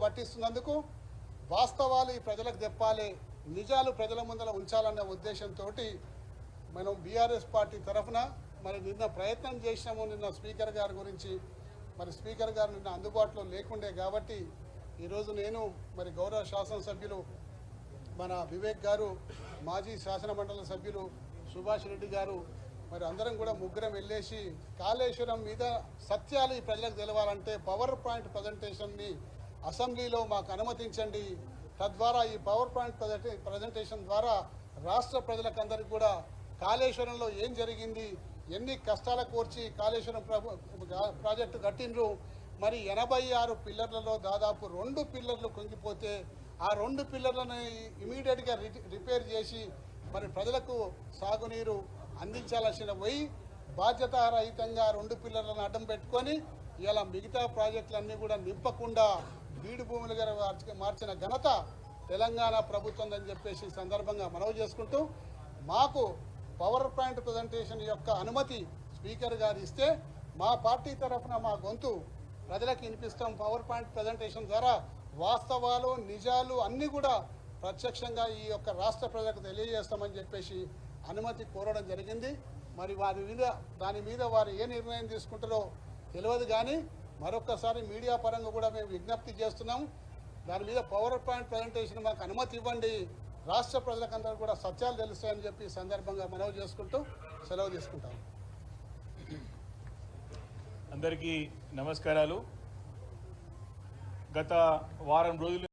పట్టిస్తున్నందుకు వాస్తవాలు ఈ ప్రజలకు చెప్పాలి, నిజాలు ప్రజల ముందర ఉంచాలన్న ఉద్దేశంతో మనం బీఆర్ఎస్ పార్టీ తరఫున మరి నిన్న ప్రయత్నం చేసినాము. నిన్న స్పీకర్ గారి గురించి మరి స్పీకర్ గారు నిన్న అందుబాటులో లేకుండే కాబట్టి ఈరోజు నేను మరి గౌరవ శాసనసభ్యులు మన వివేక్ గారు, మాజీ శాసనమండలి సభ్యులు సుభాష్ రెడ్డి గారు మరి అందరం కూడా ముగ్గురం వెళ్ళేసి కాళేశ్వరం మీద సత్యాలు ఈ ప్రజలకు తెలవాలంటే పవర్ పాయింట్ ప్రజెంటేషన్ని అసెంబ్లీలో మాకు అనుమతించండి. తద్వారా ఈ పవర్ పాయింట్ ప్రజెంటేషన్ ద్వారా రాష్ట్ర ప్రజలకందరికీ కూడా కాళేశ్వరంలో ఏం జరిగింది, ఎన్ని కష్టాల కోర్చి కాళేశ్వరం ప్రాజెక్టు కట్టిండ్రు, మరి 86 పిల్లర్లలో దాదాపు 2 పిల్లర్లు కుంగిపోతే ఆ 2 పిల్లర్లను ఇమీడియట్గా రిపేర్ చేసి మరి ప్రజలకు సాగునీరు అందించాల్సిన బాధ్యతారహితంగా 2 పిల్లర్లను అడ్డం పెట్టుకొని ఇలా మిగతా ప్రాజెక్టులన్నీ కూడా నింపకుండా బీడు భూములుగా మార్చిన ఘనత తెలంగాణ ప్రభుత్వం అని చెప్పేసి సందర్భంగా మనవి చేసుకుంటూ మాకు పవర్ పాయింట్ ప్రజెంటేషన్ యొక్క అనుమతి స్పీకర్ గారు ఇస్తే మా పార్టీ తరఫున మా గొంతు ప్రజలకు వినిపిస్తాం. పవర్ పాయింట్ ప్రజెంటేషన్ ద్వారా వాస్తవాలు నిజాలు అన్నీ కూడా ప్రత్యక్షంగా ఈ యొక్క రాష్ట్ర ప్రజలకు తెలియజేస్తామని చెప్పేసి అనుమతి కోరడం జరిగింది. మరి దాని మీద వారు ఏ నిర్ణయం తీసుకుంటారో తెలియదు, కానీ మరొక్కసారి మీడియా పరంగా కూడా మేము విజ్ఞప్తి చేస్తున్నాం. దాని మీద పవర్ పాయింట్ ప్రజెంటేషన్ మాకు అనుమతి ఇవ్వండి, రాష్ట్ర ప్రజలకందరూ కూడా సత్యాలు తెలుస్తాయని చెప్పి సందర్భంగా మనవి చేసుకుంటూ సెలవు తీసుకుంటాం. అందరికీ నమస్కారాలు. గత వారం రోజులు